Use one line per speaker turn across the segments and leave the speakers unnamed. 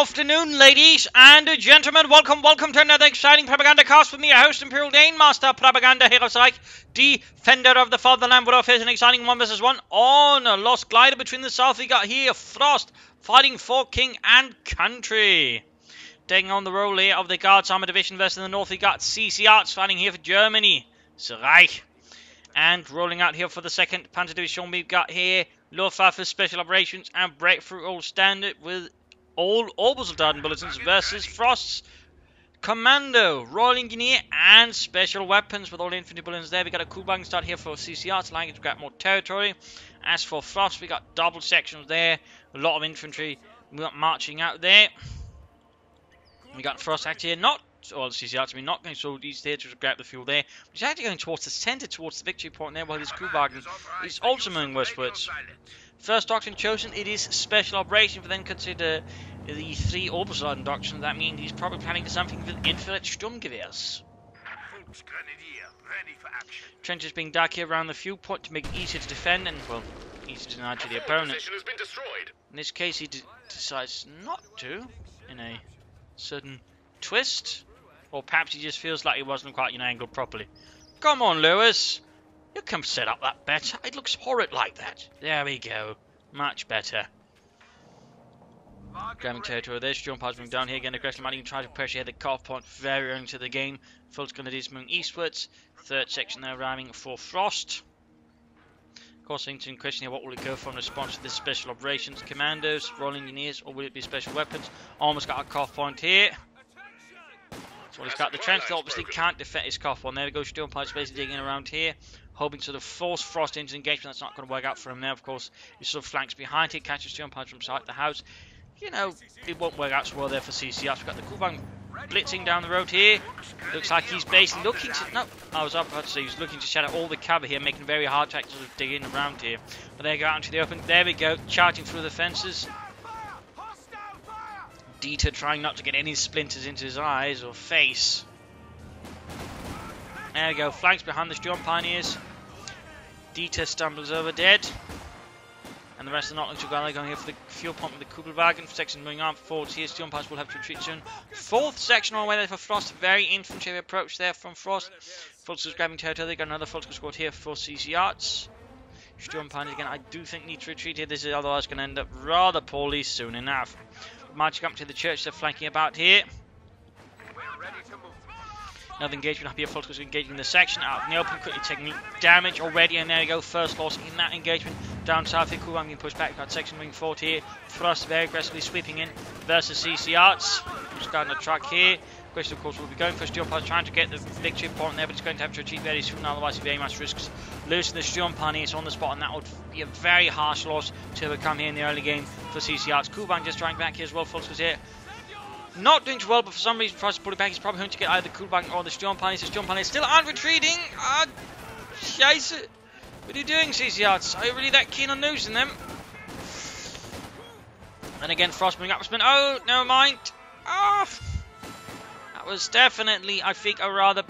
afternoon, ladies and gentlemen. Welcome to another exciting Propagandacast with me, your host, Imperial Dane, Master Propaganda Hero Psych, Defender of the Fatherland. What is an exciting 1v1 on a lost glider between the south. We got here Frost fighting for King and Country. Taking on the role here of the Guards Armor Division versus in the north. We got CCarts fighting here for Germany. Reich. And rolling out here for the 2nd Panzer Division, we've got here Luftwaffe Special Operations and Breakthrough All Standard with all Orbital Bulletins versus Frost's Commando, Royal Engineer and Special Weapons with all infantry bulletins there. We got a cool bang start here for CCRs, allowing to grab more territory. As for Frost, we got double sections there, a lot of infantry we got marching out there. We got Frost actually not all the CCRs, not going so east there to grab the fuel there. He's actually going towards the centre, towards the victory point there, while his Kuhwagen is also moving westwards. First doctrine chosen, it is Special Operation. If we then consider the 3 orbital doctrines, that means he's probably planning something with Infrared Sturmgewehrs. Trenches being dug here around the fuel point to make it easier to defend and, well, easier to deny to the opponent. In this case, he decides not to, in a certain twist. Or perhaps he just feels like he wasn't quite angled properly. Come on, Lewis. You can set up that better. It looks horrid like that. There we go. Much better. Grabbing territory there. Sturmpanzers moving down here again. Aggressively might even try to pressure here the cutoff point very early into the game. Full Grenadiers moving eastwards. 3rd section there arriving for Frost. Of course, in question here, what will it go for in response to this Special Operations? Commandos, Royal Engineers, or will it be Special Weapons? Almost got a cutoff point here. So he's got the trench that obviously can't defend his cutoff point. There we go. Sturmpanzers basically digging around here, hoping to sort of force Frost into engagement. That's not going to work out for him now. Of course, he sort of flanks behind here, catches Sturmpanzers from inside the house. You know, it won't work out so well there for CCRs. We've got the Kuhwagen blitzing down the road here. Looks like he's basically looking to... No, I was about to say he's looking to shut out all the cover here, making it very hard to actually sort of dig in around here. But they go out into the open. There we go, charging through the fences. Dieter trying not to get any splinters into his eyes or face. There we go, flanks behind the Sturm Pioneers. Dieter stumbles over dead. And the rest are not looking too good. Going here for the fuel pump with the Kugelwagen. Section moving on forwards here. Sturmpanzers will have to retreat soon. 4th section on the way there for Frost. Very infantry approach there from Frost. Volkswagen's grabbing territory. They got another Volkswagen squad here for CCRs. Sturmpanzers again, I do think need to retreat here. This is otherwise going to end up rather poorly soon enough. Marching up to the church, they're flanking about here. Another engagement up here. Volkswagen engaging the section out in the open, quickly taking damage already. And there you go, first loss in that engagement. Down south here, Kuhwagen being pushed back. Got section moving forward here. Frost very aggressively sweeping in versus CCRs. Just got on the truck here. Question, of course, will be going for Sturmpanzers, trying to get the victory point there, but it's going to have to retreat very soon, otherwise he very much risks losing the Sturmpanzers on the spot, and that would be a very harsh loss to overcome here in the early game for CCRs. Kuhwagen just trying back here as well, Volkswagen's here. Not doing too well, but for some reason, Frost pulling back. He's probably going to get either the Kuhwagen or the Sturmpanzers. The Sturmpanzers still aren't retreating. Scheiße. What are you doing, CCRs? Are you really that keen on losing them? And again, Frost moving up. Oh, never mind. That was definitely, I think, a rather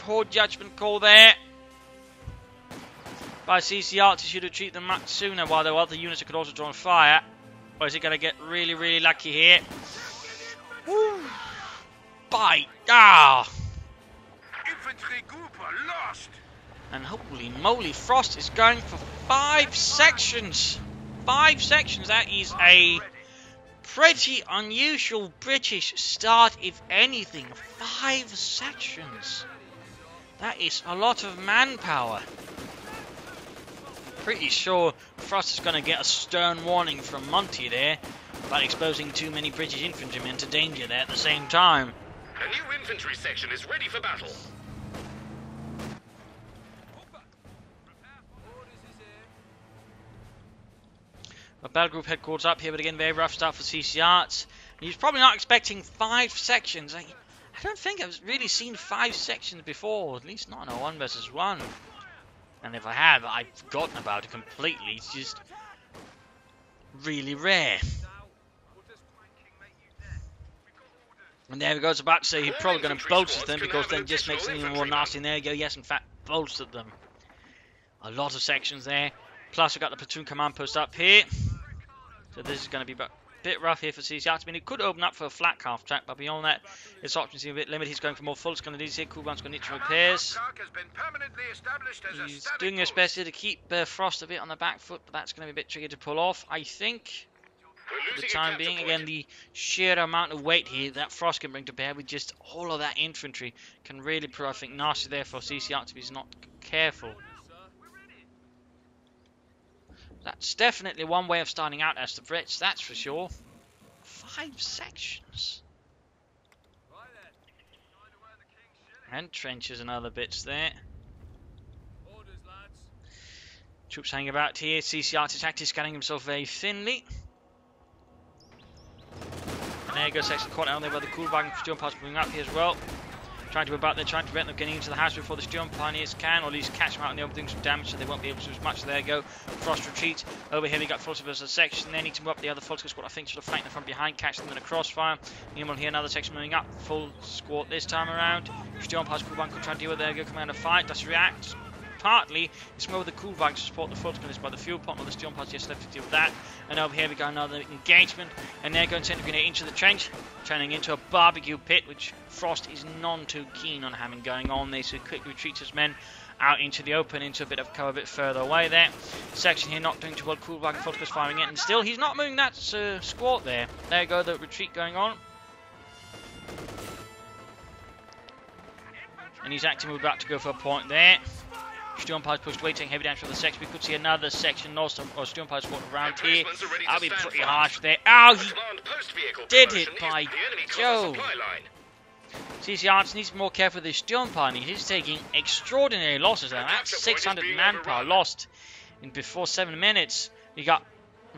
poor judgment call there by CCRs. He should have treated them much sooner while there were other units that could also draw fire. Or is he going to get really, really lucky here? Woo. Bite!
Infantry group are lost.
And holy moly, Frost is going for 5 sections. 5 sections. That is a pretty unusual British start, if anything. 5 sections. That is a lot of manpower. Pretty sure Frost is going to get a stern warning from Monty there about exposing too many British infantrymen to danger there at the same time.
A new infantry section is ready for battle.
A battle group headquarters up here, but again, very rough start for CCRs. He's probably not expecting 5 sections. I don't think I've really seen 5 sections before, at least not in a 1 versus 1. And if I have, I've forgotten about it completely. It's just really rare. And there we go, I was about to say he's probably going to bolster them, because then just makes them even more nasty. And there you go, yes, in fact, bolstered them. A lot of sections there. Plus, we've got the platoon command post up here. So this is going to be about bit rough here for CCarts. I mean, it could open up for a flat half track, but beyond that, its options seem a bit limited. He's going for more full scale. He's here. Coolbank's going to need some repairs. He's doing his best here to keep Frost a bit on the back foot, but that's going to be a bit tricky to pull off, I think. For the time being, again, the sheer amount of weight here that Frost can bring to bear with just all of that infantry can really prove, I think, nasty there for CCarts if he's not careful. That's definitely one way of starting out as the Brits, that's for sure. 5 sections. And trenches and other bits there. Troops hanging about here. CCarts is actually scanning himself very thinly. And there goes section caught out there by the Coolbank. Sturmparts moving up here as well. Trying to about there, trying to prevent them getting into the house before the Sturm Pioneers can, or at least catch them out in the open, doing some damage, so they won't be able to do as much. There they go. Frost retreats. Over here we got Fulton versus a section. They need to move up the other Fulton squad, I think, sort of flank them from behind, catch them in a crossfire. Meanwhile here, another section moving up. Full squad this time around. Sturm Pass Coolbank will try to deal with there. Go command a fight. Does react. Partly, it's more with the Coolbank to support the Fulton by the fuel pump, or the Sturm Pass just left to deal with that. And over here we got another engagement, and they're going to send a grenade into the trench, turning into a barbecue pit, which Frost is none too keen on having going on there, so he quickly retreats his men out into the open, into a bit of cover a bit further away there. Section here not doing too well. Coolbank and Fulton firing it, and still he's not moving that squad there. There you go, the retreat going on. And he's actually moved back to go for a point there. Sturmpies pushed away, taking heavy damage from the section. We could see another section north or Sturmpies squad around here. That'll be pretty harsh there. Ow, he did it by Jove. CCarts needs to be more careful with his Sturmpine. He's taking extraordinary losses there. That's 600 manpower lost in before 7 minutes. We got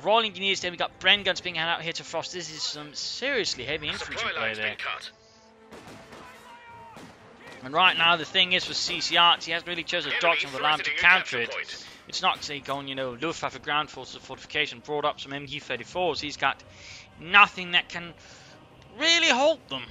Royal Engineers there. We got Bren guns being handed out here to Frost. This is some seriously heavy infantry play there. And right now, the thing is for CCarts, he hasn't really chosen a doctrine of the land to counter it. It's not, say, going, you know, Luftwaffe ground forces fortification, brought up some MG-34s. He's got nothing that can really halt them.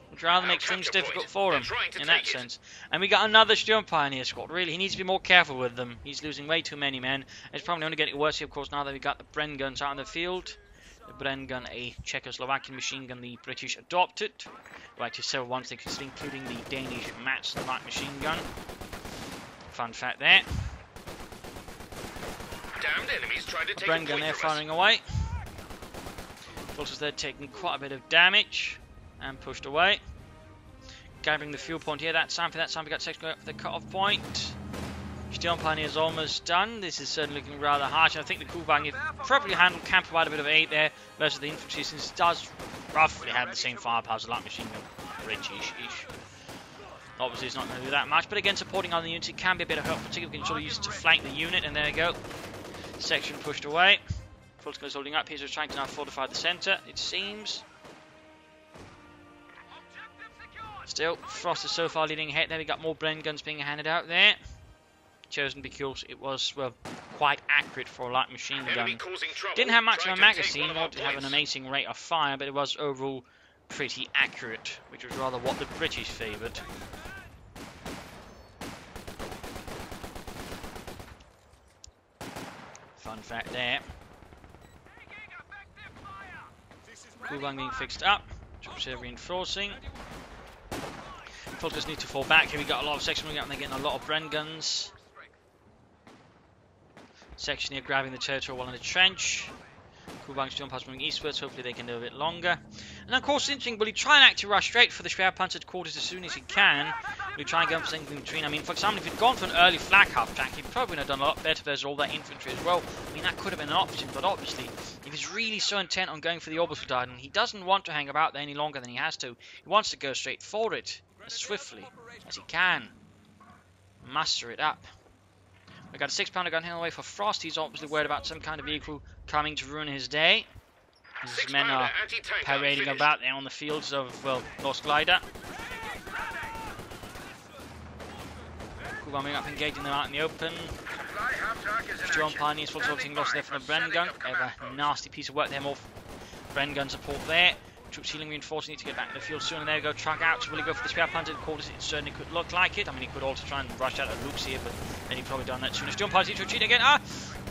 Which rather makes things difficult for him, in that sense. And we got another Sturm Pioneer squad. Really, he needs to be more careful with them. He's losing way too many men. It's probably only getting worse here, of course, now that we got the Bren guns out in the field. The Bren gun, a Czechoslovakian machine gun, the British adopted. Well, actually, several ones, including the Danish Mats light machine gun. Fun fact there.
Damned enemies trying to take
Bren gun there firing away. Vultures there taking quite a bit of damage and pushed away. Gathering the fuel point here. That time we got section going up for the cut-off point. Sturm Pioneer is almost done. This is certainly looking rather harsh. And I think the Coolbank, if properly handled, can provide a bit of aid there versus the infantry, since it does roughly have the same firepower as a light machine gun. British-ish. Obviously, it's not going to do that much, but again, supporting on the unit, it can be a bit of help, particularly if we can sort of use it to flank the unit. And there we go. Section pushed away. Fulton is holding up. He's just trying to now fortify the centre, it seems. Still, Frost is so far leading ahead. There we got more Bren guns being handed out there. Chosen because it was, well, quite accurate for a light machine gun. Didn't have much of a magazine, nor did it have an amazing rate of fire, but it was overall pretty accurate, which was rather what the British favoured. Fun fact there. Coolbank being fixed up. Troops here reinforcing. Fulters need to fall back. Here we got a lot of sections moving up, and they're getting a lot of Bren guns. Section here grabbing the territory while in the trench. Coolbank's jump pass moving eastwards. Hopefully they can do a bit longer. And of course, interesting, will he try and actually rush straight for the Schwerpanzer quarters as soon as he can? Will he try and go for something in between? I mean, for example, if he'd gone for an early flak half track, he probably would have done a lot better versus all that infantry as well. I mean, that could have been an option, but obviously, if he's really so intent on going for the orbital and he doesn't want to hang about there any longer than he has to, he wants to go straight for it as swiftly as he can. Muster it up. We got a 6-pounder gun hidden away for Frost. He's obviously worried about some kind of vehicle coming to ruin his day. His men are parading about there on the fields of, well, Lost Glider. Coolbank up, engaging them out in the open. Sturm Pioneers full tilting lost there from the Bren gun. A nasty piece of work there, more Bren gun support there. Troops healing reinforcing, need to get back to the field soon, and there we go, truck out. So will he go for the Schwerpanzer quarters? It certainly could look like it. I mean, he could also try and rush out of loops here, but then he'd probably done that soon. Sturm Pioneers need to retreat again.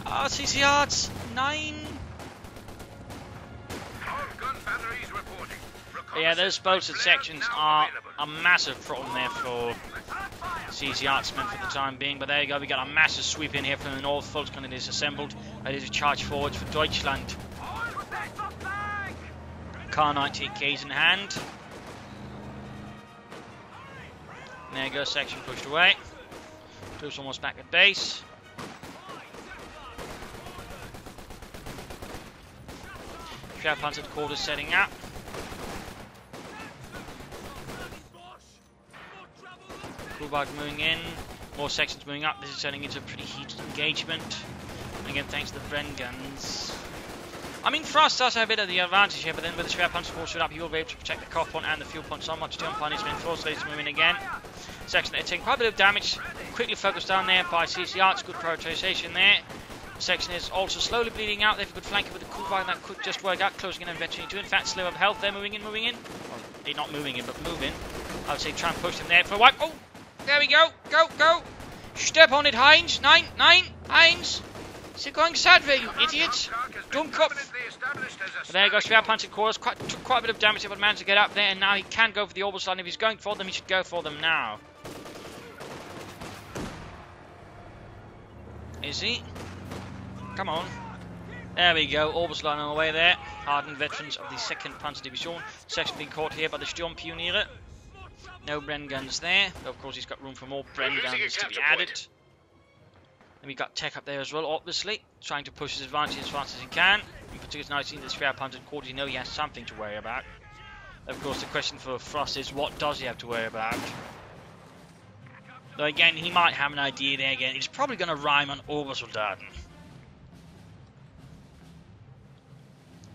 CCarts 9. But yeah, those bolted sections are a massive problem there for CCarts men for the time being. But there you go, we got a massive sweep in here from the north. Volkskanal is assembled, ready to charge forwards for Deutschland. Car 98Ks in hand. And there you go, section pushed away. Troops almost back at base. Schwerpanzer quarters setting up. Kubak moving in. More sections moving up. This is turning into a pretty heated engagement. And again, thanks to the Bren guns. I mean, Frost does have a bit of the advantage here, but then with the Schwerpanzer force up, he will be able to protect the cough point and the fuel point so much. Turn point has been forced to move in again. Section they're taking quite a bit of damage. Quickly focused down there by CCarts. Good prioritization there. Section is also slowly bleeding out. They have a good flanker with the Kubak that could just work out. Closing in on veteran 2. In fact, slow of health. They're moving in. Well, they're not moving in, but moving. I would say try and push them there for a while. Oh, there we go. Go. Step on it, Heinz. Nine, Heinz. Is it going sideways, you idiot? Dummkopf. There you go, Schwerpanzer quarters. Took quite a bit of damage, but managed to get up there, and now he can go for the Oberstland. If he's going for them, he should go for them now. Is he? Come on. There we go, Oberstland on the way there. Hardened veterans of the 2nd Panzer Division. Section being caught here by the Sturmpioniere. No Bren guns there. But of course, he's got room for more Bren guns to be added. And we got Tech up there as well, obviously. Trying to push his advantage as fast as he can. In particular, now seeing the Schwerpanzer quarters, you know he has something to worry about. Of course, the question for Frost is, what does he have to worry about? Though again, he might have an idea there again. It's probably going to rhyme on Obersoldaten.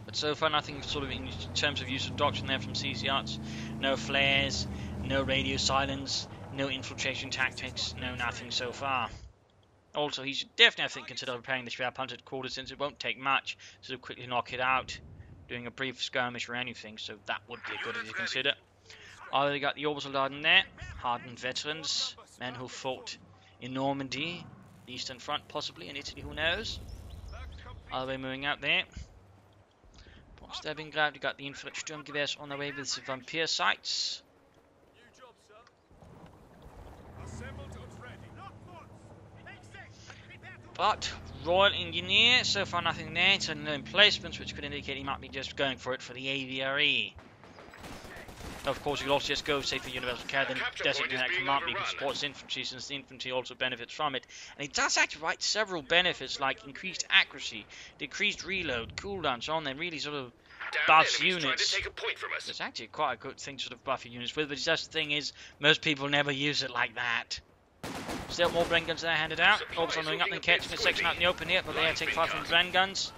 But so far, nothing sort of in terms of use of doctrine there from CCarts. No flares, no radio silence, no infiltration tactics, no nothing so far. Also, he should definitely, I think, consider repairing the Schwerpanzer quarters since it won't take much to quickly knock it out, doing a brief skirmish or anything, so that would be a good idea to consider. Already got the Obersoldaten there, hardened veterans, men who fought in Normandy, the Eastern Front possibly, in Italy, who knows. All the way moving out there. Stabbing you got the infrared Sturmgewehrs on the way with the Vampire sights. But Royal Engineer, so far nothing there, so no emplacements, which could indicate he might be just going for it for the AVRE. Of course, you could also just go, say, for Universal Academy, designate that command because it supports infantry, since the infantry also benefits from it. And it does actually write several benefits, like increased accuracy, decreased reload, cooldown, so on. They really sort of buffs units. It's actually quite a good thing to sort of buff your units with, but just the thing is, most people never use it like that. Still more Bren guns there handed out. Orbison moving up and catching a section out in the open here, but they take 5 from Bren guns.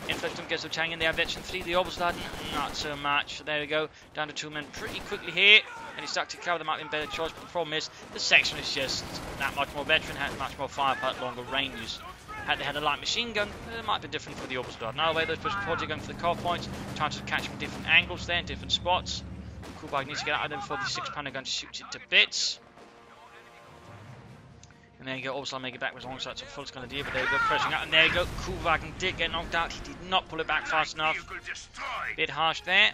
Inflictum gets the Chang in there, veteran 3, the Oberstland, not so much. So there we go, down to 2 men pretty quickly here. And he's stuck to cover, there might be a better choice, but the problem is, the section is just that much more veteran, had much more firepower at longer ranges. Had they had a light machine gun, it might be different for the Oberstland. Now, away those push project going for the core points, trying to catch from different angles there, in different spots. Kubak needs to get out of there before the 6-pounder gun shoots it to bits. And there you go, Oberstland make it back with alongside some full kind of deal, but there you go, pressing out, and there you go, Kubak did get knocked out, he did not pull it back fast enough. Bit harsh there.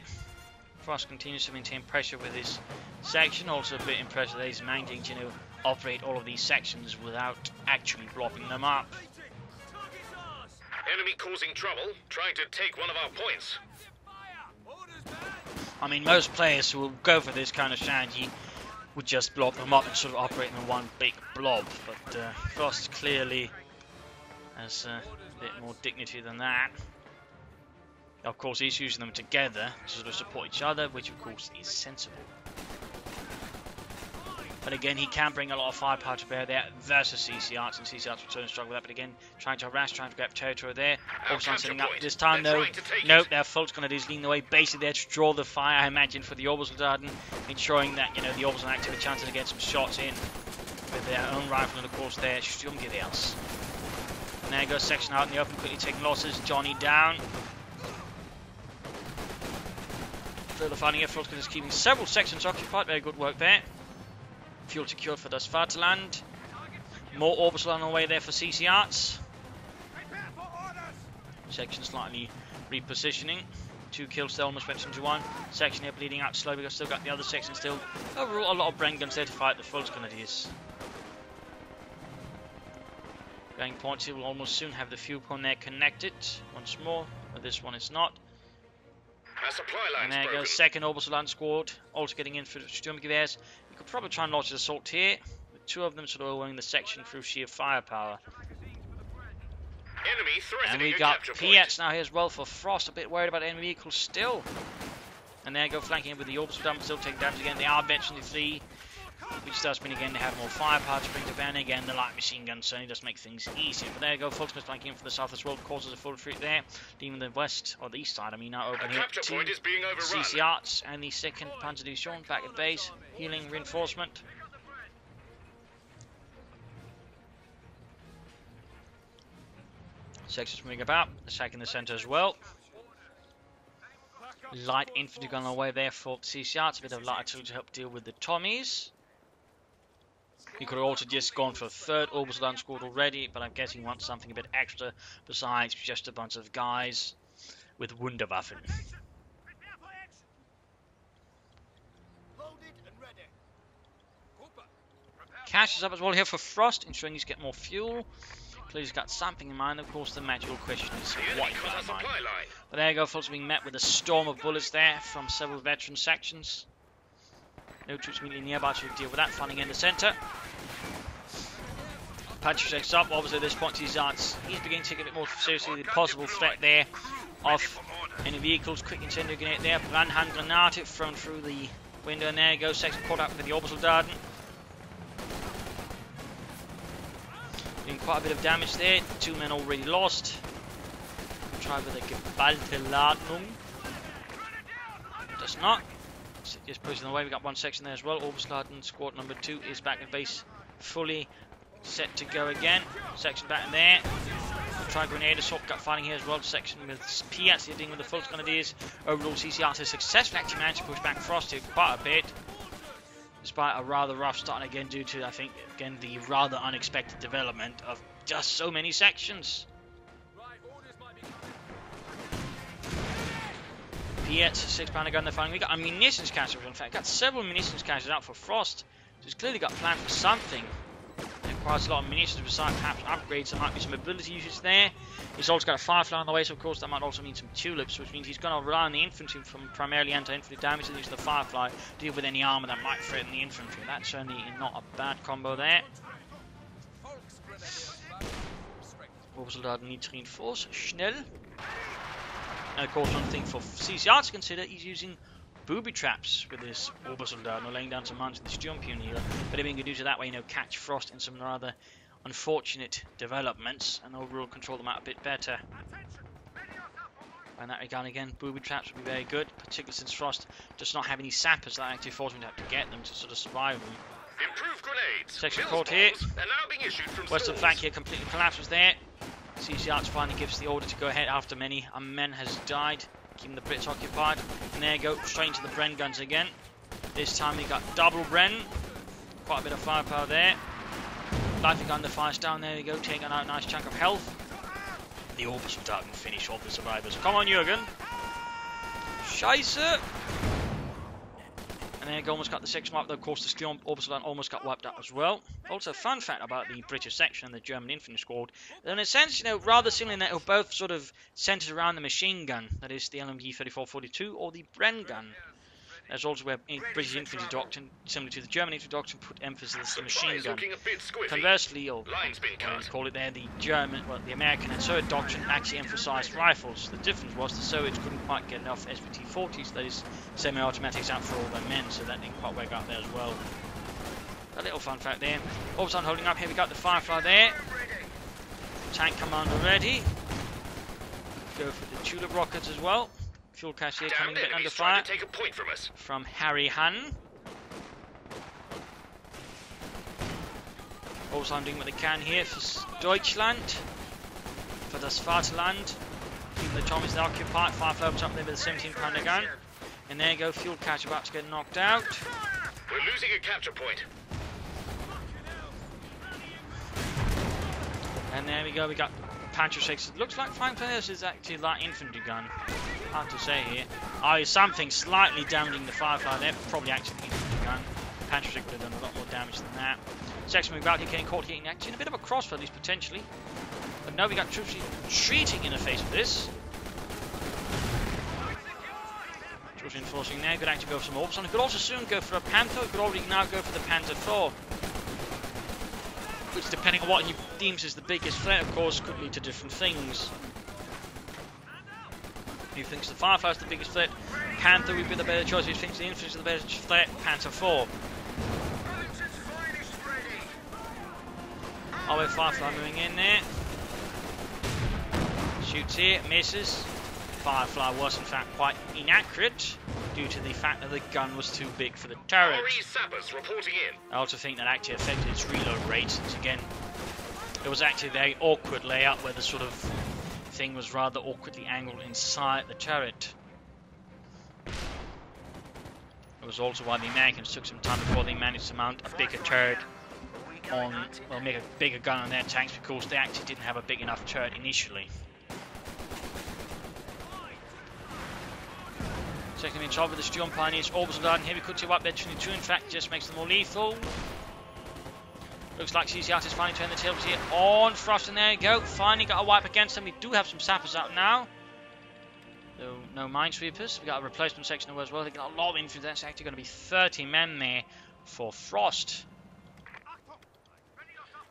Frost continues to maintain pressure with his section, also a bit impressive that he's managing to, operate all of these sections without actually blocking them up.
Enemy causing trouble, trying to take one of our points.
I mean, most players who will go for this kind of strategy would just block them up and sort of operate in one big blob, but Frost clearly has a bit more dignity than that. Of course, he's using them together to sort of support each other, which of course is sensible. But again, he can bring a lot of firepower to bear there versus CCarts, and CCarts will certainly struggle with that. But again, trying to harass, trying to grab territory there. Also setting up this time though. Nope, their fault's going to do is lean away, basically there to draw the fire, I imagine, for the Obersoldaten, ensuring that, the Obersoldaten actually have a chance to get some shots in with their own rifle, and of course their Sturmgewehrs. And there goes section out in the open, quickly taking losses. Johnny down. Further fighting here, Frost is keeping several sections occupied. Very good work there. Fuel secured for das Vaterland. More Oberstland on the way there for CCarts. Section slightly repositioning. 2 kills there, almost went into 1. Section here bleeding out slowly, we've still got the other section still. Overall, a lot of Bren guns there to fight the Fultz Grenadiers. Going points here, will almost soon have the fuel pond there connected once more, but this one is not. And there goes second Orbital Land Squad, also getting in for Sturmgewehrs. You could probably try and launch an assault here, with 2 of them sort of owning the section through sheer firepower. And we got Piets now here as well for Frost, a bit worried about enemy vehicles still. And there go flanking in with the Orbital Dump, still taking damage again. They are eventually flee, which does mean again they have more firepower to bring to bear. Again, the light machine gun certainly does make things easier. But there you go, Fultz flanking in from the south as well, causes a full retreat there. Leaving the west, or the east side, I mean, now open here to CCarts and the 2nd Panzer Division back at base, healing reinforcement. Sections moving about, attacking the centre as well. Light infantry gun on the way there for CCarts, a bit of light artillery to help deal with the Tommies. You could have also just gone for a 3rd Orbital Land Squad already, but I'm guessing you want something a bit extra besides just a bunch of guys with Wunderwaffen. Cash is up as well here for Frost, ensuring he's get more fuel. Clearly he's got something in mind. Of course, the magical question is what he's got in mind. But there you go, folks, being met with a storm of bullets there from several veteran sections. No troops immediately nearby to deal with that. Funding in the centre. Punch checks up. Obviously, at this point, he's beginning to take a bit more seriously the possible threat there of any vehicles. Quick incendiary grenade there. Brandhand granate thrown through the window, and there you go. Section caught up with the Orbital Darden. Doing quite a bit of damage there. 2 men already lost. Try with a geballte Ladung. Does not. Just pushing the way. We got 1 section there as well. Orbital Squad number 2 is back in base, fully set to go again. Section back in there. Try grenade assault. Got fighting here as well. Section with Piats dealing with the Fultz Grenadiers. Overall, CCR has successfully actually managed to push back Frost here quite a bit, despite a rather rough start, and again due to, I think, again the rather unexpected development of just so many sections. Piets, 6-pounder gun they're firing. We got a munitions cache, in fact, got several munitions caches out for Frost. So he's clearly got planned for something. It requires a lot of munitions besides perhaps upgrades. There might be some ability usage there. He's also got a Firefly on the way, so of course that might also mean some tulips, which means he's going to rely on the infantry from primarily anti-infantry damage and use the Firefly to deal with any armour that might threaten the infantry. That's certainly not a bad combo there. Orbital needs to reinforce. Schnell. And of course, one thing for CCR to consider is using booby traps with this Orbital Darden, or laying down some mines with the Sturmpioneer. But if we can do it that way, catch Frost in some rather unfortunate developments and overall control them out a bit better. In that regard, again, booby traps would be very good, particularly since Frost does not have any sappers that actually force him to have to get them to sort of survive them.
Improved grenades.
Section caught here. Western
stores.
flank here completely collapses there. CCR finally gives the order to go ahead after many a men has died, keeping the Brits occupied. And there you go, straight into the Bren guns again. This time we got double Bren. Quite a bit of firepower there. Lighting gun, the fire's down. There you go, taking out a nice chunk of health. The Orbital Dart can finish off the survivors. Come on, Jürgen. Scheiße. And there you go, almost got the 6 mark, though of course the Sturm Orbital almost got wiped out as well. Also, fun fact about the British section and the German infantry squad, in a sense, rather similar in that they're both sort of centered around the machine gun, that is the LMG 3442 or the Bren gun. There's also where British infantry doctrine, similar to the German infantry doctrine, put emphasis on the machine gun. Conversely, or call it there, the German, well, the American and Soviet doctrine actually emphasized rifles. The difference was the Soviets couldn't quite get enough SVT-40s, that is, semi-automatics out for all their men, so that didn't quite work out there as well. A little fun fact there. Also holding up here, we got the Firefly there. Tank commander ready. Go for the tulip rockets as well. Fuel cache here coming a bit under fire from Harry Han. Also I'm doing what they can here for Deutschland, for das Vaterland. Keeping the Tommies there occupied. Firefly up there with a 17-pounder gun. And there you go, fuel cache about to get knocked out.
We're losing a capture point.
And there we go, we got Panther 6. It looks like Frank Players is actually that infantry gun. Hard to say here. Oh, something slightly damaging the Firefly there. Probably actually the infantry gun. Panther 6 would have done a lot more damage than that. Section moving out here, getting caught here, actually in a bit of a crossfire at least potentially. But no, we got troops retreating in the face of this. Troops reinforcing there, could actually go for some orbs. And could also soon go for a Panther, could already now go for the Panther 4. Which, depending on what he deems as the biggest threat, of course, could lead to different things. If he thinks the Firefly is the biggest threat, Panther would be the better choice. If he thinks the infantry is the better threat, Panther 4. Oh, with Firefly moving in there. Shoots here, misses. Firefly was in fact quite inaccurate due to the fact that the gun was too big for the turret.
Sappers reporting in.
I also think that actually affected its reload rate, since again, it was actually a very awkward layout where the sort of thing was rather awkwardly angled inside the turret. It was also why the Americans took some time before they managed to mount a bigger turret on, well, make a bigger gun on their tanks, because they actually didn't have a big enough turret initially. Second in charge with the Storm Pioneers, Orbital Dart, and here we could see what they're 22, in fact, just makes them more lethal. Looks like CCarts is finally turning the tables here on Frost, and there you go, finally got a wipe against them. We do have some sappers out now. Though no minesweepers. We got a replacement section as well. They got a lot of infantry. That's actually going to be 30 men there for Frost.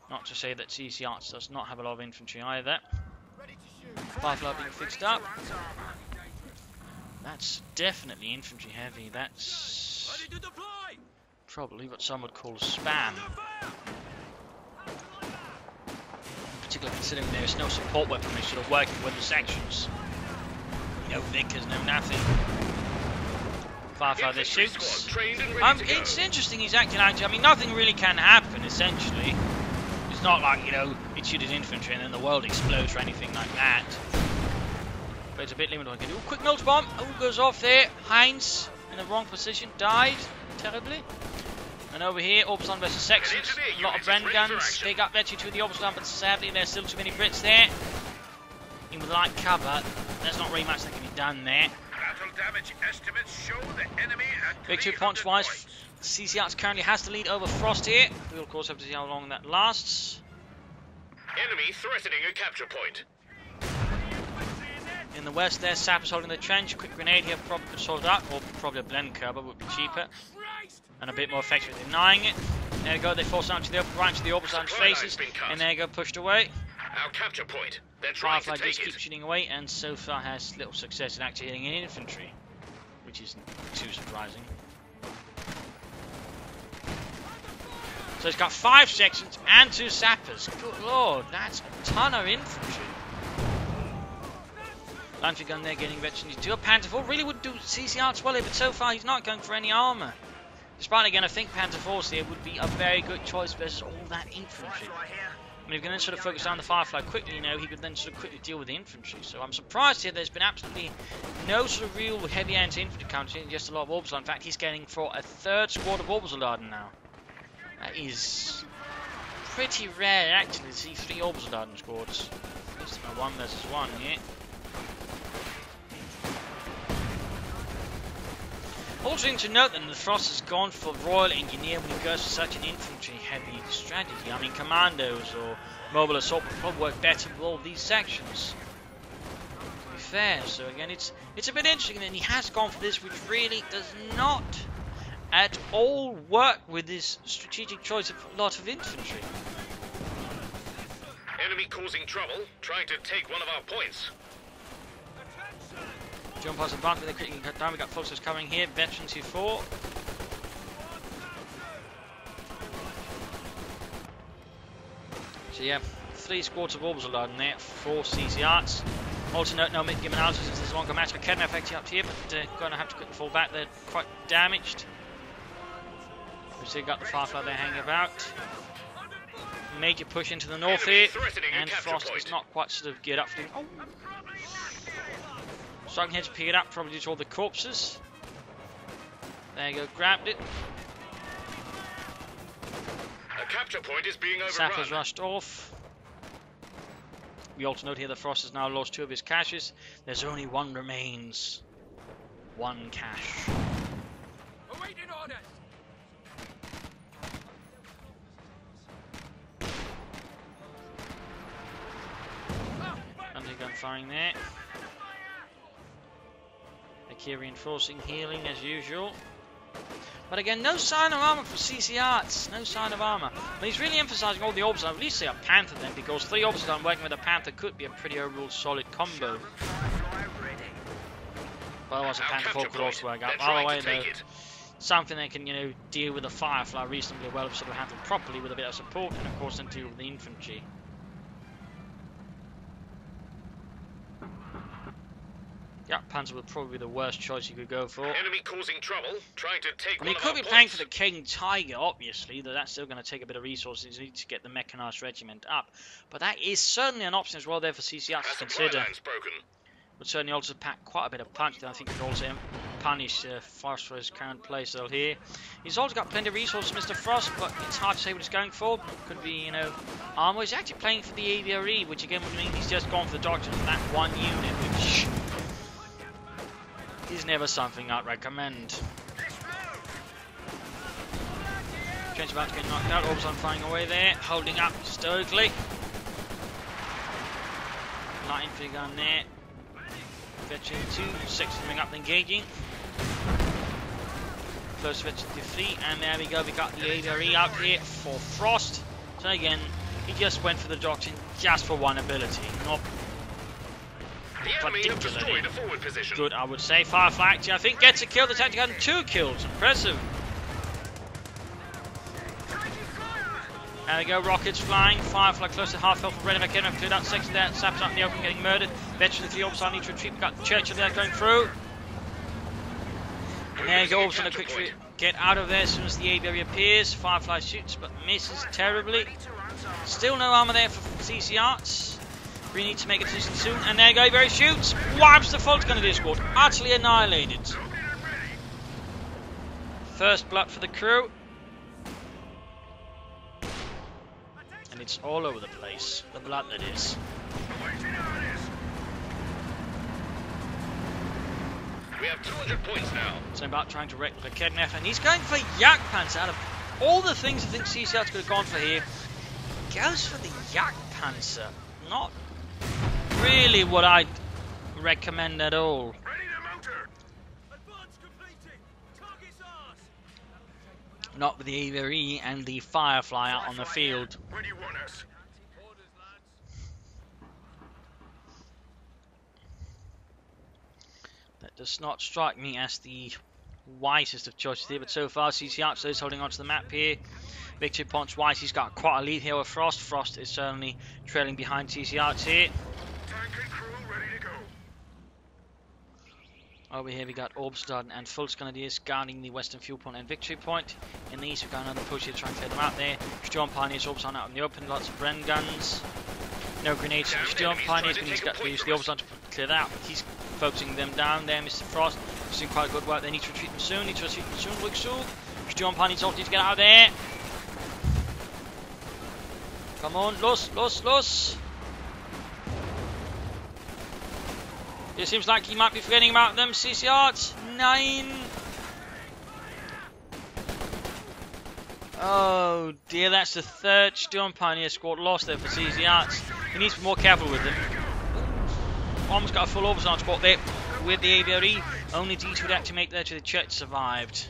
Not to say that CCarts does not have a lot of infantry either. Firefly being fixed up. That's definitely infantry heavy. That's probably what some would call spam. Particularly considering there is no support weapon they should have working with the sections. No Vickers, no nothing. Firefly there shoots. It's interesting he's acting out. I mean, nothing really can happen essentially. It's not like, you know, it shoots infantry and then the world explodes or anything like that. But it's a bit limited what I can do. Quick nose bomb. Oh, goes off there. Heinz in the wrong position. Died terribly. And over here, Orbison versus sections. A lot of Bren guns. They got Vetchi to the Orbison, but sadly there's still too many Brits there. In with light cover. There's not really much that can be done there.
Battle damage estimates show the enemy at
Victory points wise, CCarts currently has the lead over Frost here. We'll of course have to see how long that lasts.
Enemy threatening a capture point.
In the west there, Sappers holding the trench. Quick grenade here probably could sort it out, or probably a blend cover would be cheaper. And a bit more effective at denying it. There you go, they force out to the upper right to the Orbison's faces. And there you go, pushed away.
Our capture point. They're trying
Firefly
to take
just keeps shooting away, and so far has little success in actually hitting an infantry, which isn't too surprising. So it's got 5 sections and 2 sappers. Good lord, that's a ton of infantry. Launcher gun there getting veterans to a Panther 4. Really would do CCarts well here, but so far he's not going for any armour. Despite again, I think Panther 4s here would be a very good choice versus all that infantry. I mean, if you can then sort of focus on the Firefly quickly, you know, he could then sort of quickly deal with the infantry. So I'm surprised here there's been absolutely no sort of real heavy anti-infantry counter, just a lot of Orbital. In fact, he's getting for a 3rd squad of Orbital now. That is pretty rare, actually, to see 3 Orbital squads. At least 1 versus 1 here. Also interesting to note that the Frost has gone for Royal Engineer when he goes for such an infantry-heavy strategy. I mean, Commandos or Mobile Assault would probably work better with all of these sections, to be fair. So again, it's a bit interesting that he has gone for this, which really does not at all work with this strategic choice of a lot of infantry.
Enemy causing trouble, trying to take one of our points.
Jump past the bank, they're quickly cut down. We got forces coming here. Veterans who fought. So yeah, 3 squads of Orbital in there, 4 CCarts. Also note no mid-game analysis since there's longer match. McKenna effect up here, but going to have to quickly fall back. They're quite damaged. We've still got the Firefly there hanging about. Major push into the north here, and Frost is not quite sort of geared up for doing. Oh. Struggling here to pick it up, probably due to all the corpses. There you go, grabbed it.
A capture point is being overrun.
Sappers rushed off. We also note here that Frost has now lost 2 of his caches. There's only 1 remains. 1 cache.
Awaiting orders.
Anti-gun firing there. Here reinforcing healing as usual. But again, no sign of armor for CCarts. No sign of armor. But he's really emphasizing all the orbs. At least say a Panther then, because 3 orbs working with a Panther could be a pretty overall solid combo. Well, as a Panther 4 could also work out. By the way, though, something that can, you know, deal with a Firefly reasonably well if sort of handled properly with a bit of support, and of course then deal with the infantry. Yeah, Panzer would probably be the worst choice you could go for.
Enemy causing trouble, trying to take one of our
he could be
points.
playing for the King Tiger, obviously, though that's still going to take a bit of resources. You need to get the mechanized regiment up. But that is certainly an option as well there for CCarts to consider. Would certainly also pack quite a bit of punch, and I think could also punish Frost for his current playstyle here. He's also got plenty of resources, Mr. Frost, but it's hard to say what he's going for. Could be, you know, armor. He's actually playing for the AVRE, which again would mean he's just gone for the doctrine for that 1 unit, which is never something I'd recommend. Trench about to get knocked out, Orbs on firing away there, holding up stoically. Light infantry gun there. Veteran 2, 6 coming up engaging. Close veteran to 3, and there we go, we got the AVRE out here for Frost. So again, he just went for the doctrine just for 1 ability, not particularly good, I would say. Firefly actually, I think, gets a kill. The tactic had 2 kills. Impressive. There we go, rockets flying. Firefly close to half health for Red Again. I've cleared out 6 there. Saps out in the open, getting murdered. Veteran 3 Orbs need to retreat. We've got Churchill there going through. And there you go, Orbs on a quick get out of there as soon as the AVRE appears. Firefly shoots but misses terribly. Still no armor there for CCarts. We need to make a decision soon, and there you go, very shoots, wipes the full Grenadier squad, utterly annihilated. First blood for the crew, and it's all over the place, the blood that is.
We have 200 points now.
So I'm about trying to wreck the Kednef, and he's going for Yak Panzer. Out of all the things I think CCarts could have gone for here, goes for the Yak Panzer. Not really what I'd recommend at all. Not with the AVRE and the Firefly out on the field.
Where do you want us?
That does not strike me as the wisest of choices here, but so far CCarts is holding onto the map here. Victory points wise, he's got quite a lead here with Frost. Frost is certainly trailing behind CCarts here.
Tank and crew ready to go.
Over here we got Orbstad and Fultz Grenadiers guarding the western fuel point and victory point. In the east we've got another push here to try and clear them out there. Storm Pioneers, Orbstad out in the open, lots of Bren guns. No grenades from Storm Pioneers, but he's got to use the Orbstad to clear that out. He's focusing them down there, Mr. Frost. He's doing quite good work. They need to retreat them soon, Look soon. Storm Pioneers also need to get out of there. Come on, los. It seems like he might be forgetting about them. CCarts, 9. Oh dear, that's the 3rd Storm Pioneer squad lost there for CCarts. He needs to be more careful with them. Almost got a full Orbstad squad there with the AVRE. Only D2 would actually make there to the church survived.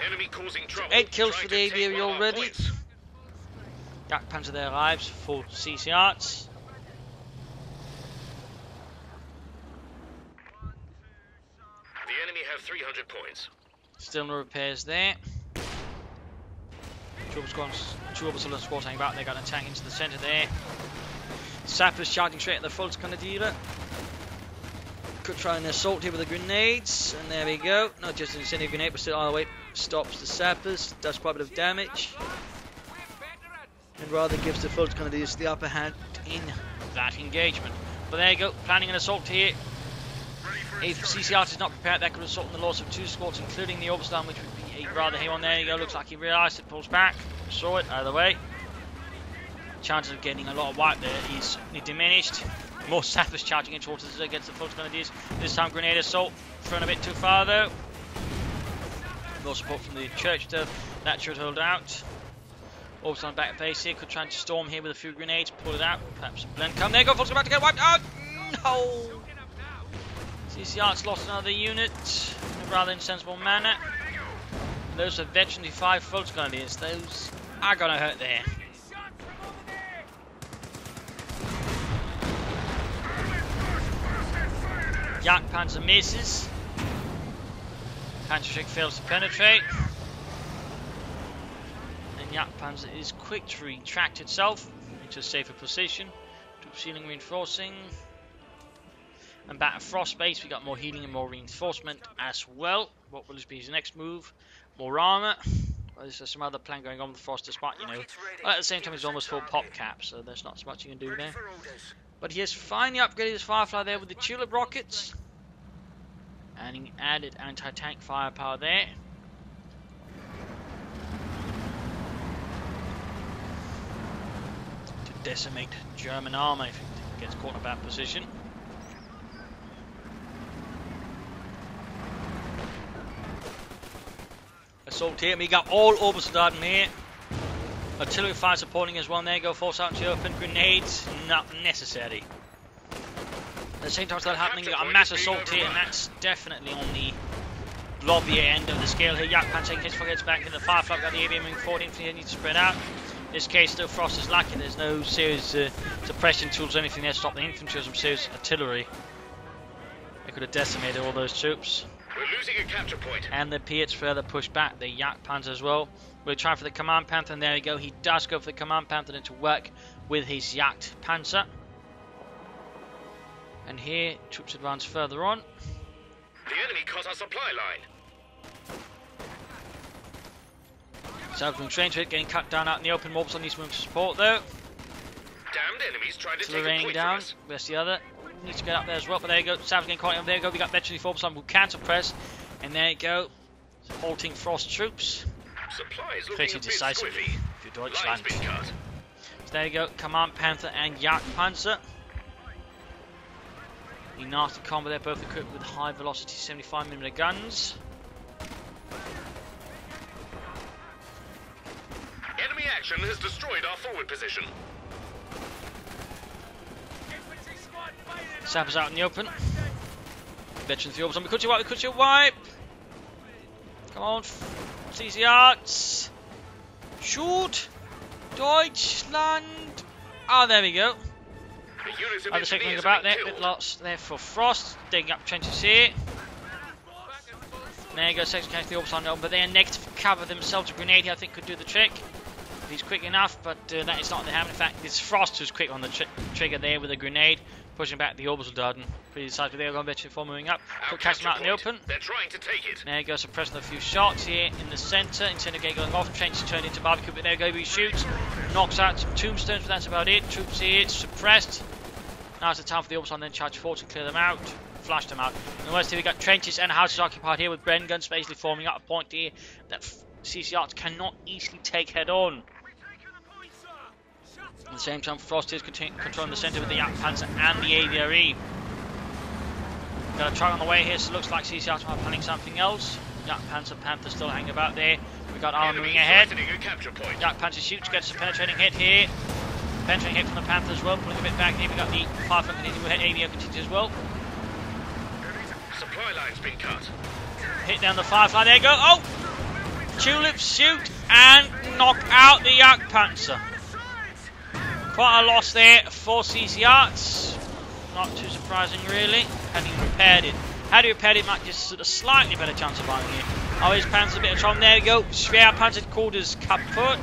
Enemy causing trouble.
8 kills for the AVRE already. Yak Panzer there arrives for CCarts.
The enemy have 300 points.
Still no repairs there. Two Orbstad squad hanging back. They got an attack into the centre there. Sappers charging straight at the Fultz Grenadier. Could try and assault here with the grenades, and there we go. Not just an incendiary grenade, but still all the way stops the Sappers. Does quite a bit of damage, and rather gives the Fultz Grenadiers the upper hand in that engagement. But there you go, planning an assault here. If CCarts is not prepared, that could result in the loss of 2 squads, including the Orbstad, which would be He'd rather hit on. There you go. Looks like he realised it. Pulls back. Saw it. Out of the way. Chances of getting a lot of wipe there is diminished. More sappers charging in towards us against the Fultz Grenadiers. This time grenade assault. Thrown a bit too far though. More support from the church though. That should hold out. Also on back base here. Could try and storm here with a few grenades. Pull it out. Perhaps a blend come. There you go. Fultz about to get wiped out. No! CCarts lost another unit in a rather insensible manner. Those are veteran 5 Fultz Grenadiers. Those are going to hurt there. Yak Panzer misses. Panzer fails to penetrate. And Yak Panzer is quick to retract itself into a safer position. Troop ceiling reinforcing. And back at Frost base, we got more healing and more reinforcement as well. What will be his next move? More armor. Well, there's some other plan going on with Frost, despite, you know, at the same time he's almost full pop cap, so there's not so much you can do there. But he has finally upgraded his Firefly there with the tulip rockets. And he added anti-tank firepower there. To decimate German armor if it gets caught in a bad position. Assault here, we got all Obersoldaten here. Artillery fire supporting as well. There you go, force out into the open. Grenades, not necessary. At the same time as that happening, you got a mass assault here, and that's definitely on the lobbier end of the scale here. Yak Pan taking his gets back in the Firefly, got the ABM moving forward, infantry need to spread out. In this case, still Frost is lacking. There's no serious suppression tools or anything there to stop the infantry or some serious artillery. They could have decimated all those troops.
We're losing a capture point.
And the Piets further pushed back the Yak Panzer as well. We'll try for the Command Panther, and there you go. He does go for the Command Panther to work with his Yak Panzer. And here, troops advance further on.
The enemy cut our supply line.
Southern train to it, getting cut down out in the open. Mobs on these moving to support though.
Damned enemies trying to
So
take
they're
a
raining
point
down.
from us.
Where's the other? Needs to get up there as well, but there you go. South's getting caught up. There you go. We got veteran 4 who can suppress. And there you go. Halting Frost troops.
Supplies looking
Pretty
a bit
decisively
squiffy.
for Deutschland.
Line's been cut.
So there you go. Command Panther and Yak Panzer. In nasty combo, they're both equipped with high velocity 75mm guns.
Enemy action has destroyed our forward position.
Sappers out in the open. Veterans the orbs on. Could you wipe? Come on, CCarts. Shoot! Deutschland! Oh, there we go.
The units of
Other second
engineers
about
have
there,
been
bit
killed.
lost there for Frost. Digging up trenches here. There you go, section catch the orbs on, but they are negative cover themselves. A grenade here I think could do the trick. If he's quick enough, but that is not what they have. In fact, it's Frost who's quick on the trigger there with a grenade. Pushing back the Obersoldaten. Pretty decisively there, going veteran 4 moving up. Put catch them out in the open.
They're trying to take it.
There you go, suppressing a few shots here in the centre. Incendiary going off, trenches turned into barbecue, but there you go, he shoots. Knocks out some tombstones, but that's about it. Troops here, suppressed. Now's the time for the Obersoldaten then charge forward to clear them out. Flash them out. In the west here we got trenches and houses occupied here with Bren guns basically forming up a point here that CCarts cannot easily take head on. At the same time, Frost is controlling the centre with the Yak Panzer and the AVRE. Got a truck on the way here, so it looks like CCarts are planning something else. Yak Panzer, Panther still hanging about there. We got armor moving ahead. Yak Panzer shoots, gets a penetrating hit here. Penetrating hit from the Panther as well, pulling a bit back here. We got the Firefly continuing ahead, AVR continues as well.
Supply line's been cut.
Hit down the Firefly, there you go. Oh! Tulips shoot and knock out the Yak Panzer. Quite a loss there for CCarts. Not too surprising really. Had he repaired it. Had he repaired it, might just a slightly better chance of buying it. Oh, his Panzer a bit of trouble. There we go. Schwer Panzer called as kaput.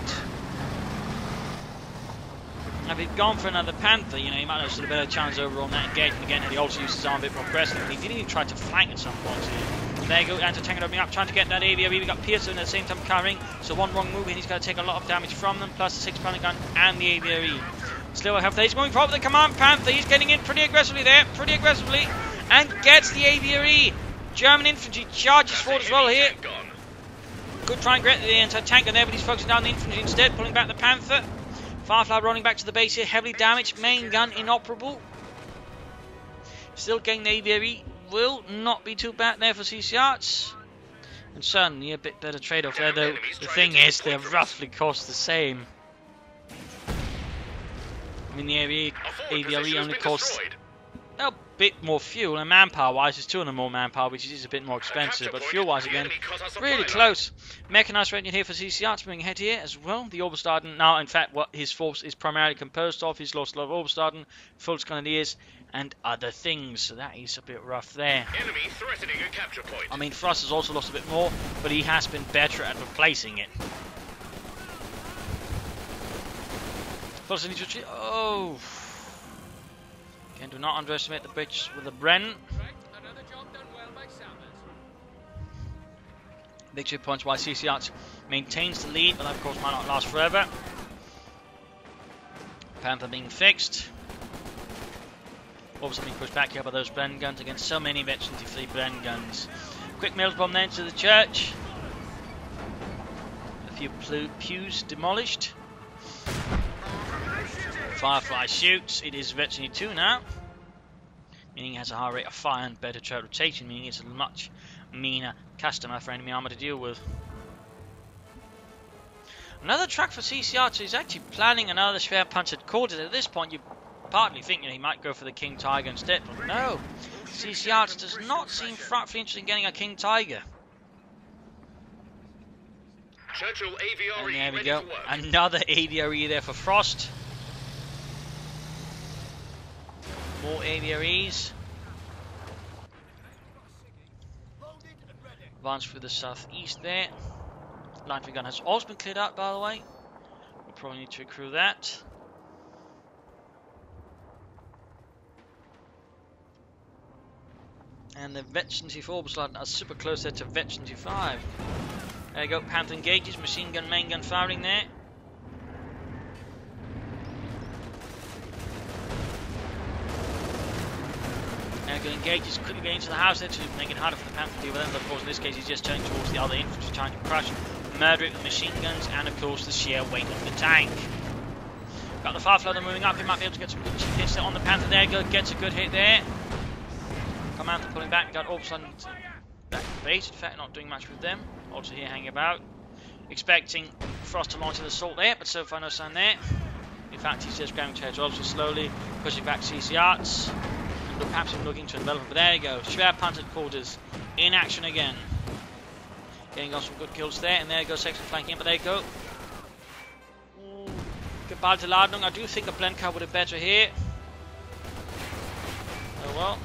Now, if he'd gone for another Panther, you know, he might have stood a better chance over on that engagement again. Had he also used his arm a bit more aggressively. He didn't even try to flank at some points here. There you go, anti-tank opening up, trying to get that AVRE. We got Pearson at the same time carrying, so one wrong move and he's going to take a lot of damage from them, plus the 6-pounder gun and the AVRE. Still a half there, he's going forward with the Command Panther, he's getting in pretty aggressively there, and gets the AVRE. German infantry charges forward as well here. Could try and get the anti-tank and there, but he's focusing down the infantry instead, pulling back the Panther. Firefly running back to the base here, heavily damaged. Main gun inoperable. Still getting the aviary. Will not be too bad there for CCarts. And certainly a bit better trade-off there, though. The thing is, they roughly cost the same. I mean, the aviary only costs a bit more fuel, and manpower-wise, it's 200 more manpower, which is a bit more expensive. But fuel-wise, again, really close. Mechanized rating here for CCarts, moving ahead here as well. The Oberstaden, now, in fact, what his force is primarily composed of, he's lost a lot of Oberstaden, Fultz Grenadiers, and other things. So that is a bit rough there.
Enemy threatening a capture point.
I mean, Frost has also lost a bit more, but he has been better at replacing it. Fultz needs to retreat. Oh. Again, do not underestimate the bitch with the Bren.
Right, another job done well by Sammers.
Victory points while CCarts maintains the lead, but that of course might not last forever. Panther being fixed. Also being pushed back here by those Bren guns against so many veteran free Bren guns. Quick mills bomb then to the church. A few pews demolished. Firefly shoots. It is veteran 2 now. Meaning it has a higher rate of fire and better turret rotation, meaning it's a much meaner customer for enemy armor to deal with. Another track for CCR2 is actually planning another Schwer Panzer quarters. At this point, you partly think he might go for the King Tiger instead, but no. CCR does not seem frightfully interested in getting a King Tiger.
Churchill
And
aviary
there we
ready
go.
to work.
Another aviary there for Frost. More aviaries. Advance through the southeast there. Light gun has also been cleared out, by the way. We'll probably need to recruit that. And the Vetchency 4 are super close there to Vetchency 5. There you go, Panther engages, machine gun, main gun firing there. Going to engage, he's quickly getting into the house there to make it harder for the Panther to deal with them. But of course, in this case, he's just turning towards the other infantry, trying to crush, murder it with machine guns, and of course, the sheer weight of the tank. Got the Firefly moving up, he might be able to get some good hits on the Panther there. Gets a good hit there. Commander pulling back, got Orbison back to base. In fact, not doing much with them. Also here hanging about. Expecting Frost to launch an assault there, but so far no sign there. In fact, he's just going to also slowly pushing back CCarts. Perhaps even looking to develop, but there you go. Schwer Panzer quarters in action again. Getting on some good kills there, and there goes section flanking in, but there you go. Geballte Ladung. I do think a blend car would have better here. Oh well.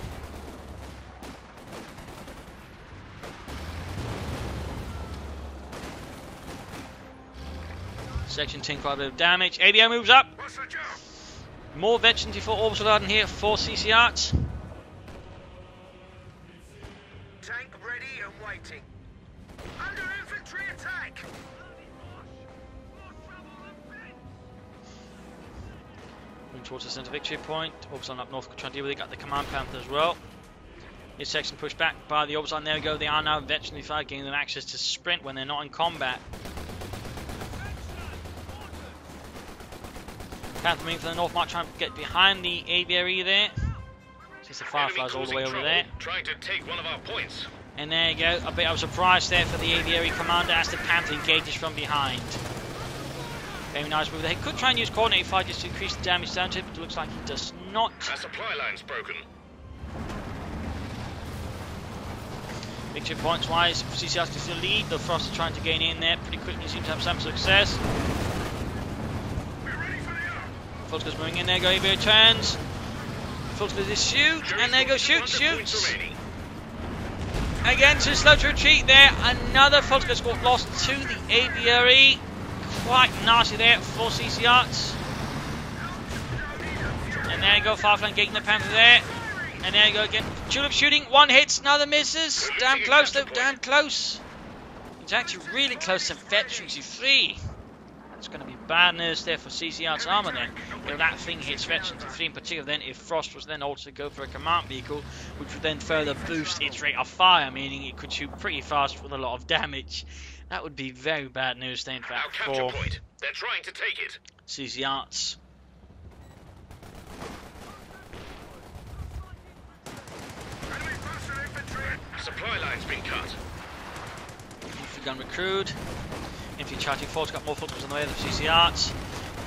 Section 10 quite a bit of damage. ABO moves up. More veterans for Orbital Laden here for CCarts.
Tank ready and waiting. Under infantry attack.
Moving towards the centre victory point. Orbital up north, trying to deal with it. Got the command Panther as well. His section pushed back by the Orbital. There we go. They are now veteranly fired, giving them access to sprint when they're not in combat. Panther moving for the north, might try and get behind the aviary there. Since the Firefly's all the way over there.
Trying to take one of our points.
And there you go, a bit of a surprise there for the aviary commander as the Panther engages from behind. Very nice move there. He could try and use coordinate fighters to increase the damage down to it, but it looks like he does not.
Our supply line's broken.
Victory points wise, CCRs can still lead. The Frost are trying to gain in there pretty quickly, seem to have some success. Fultz's moving in, there go aviary turns. Fultz is shoot, and there goes shoots. Again, too slow to retreat there. Another Fultz squad lost to the aviary. Quite nasty there for CCarts. And there you go, Firefly getting the Panther there. And there you go again. Tulip shooting, one hits, another misses. Damn close though, damn close. It's actually really close to Veterans 3. That's going to be bad news there for CCR's armor then. If that thing hits Veteran 3 in particular, then if Frost was then also to go for a command vehicle, which would then further boost its rate of fire, meaning it could shoot pretty fast with a lot of damage. That would be very bad news then, in fact,
Our capture
for
point. They're trying to take it.
CCRs.
Supply line's been cut.
Infantry gun recruit. Infantry charging force got more footballs on the way of the CCRs.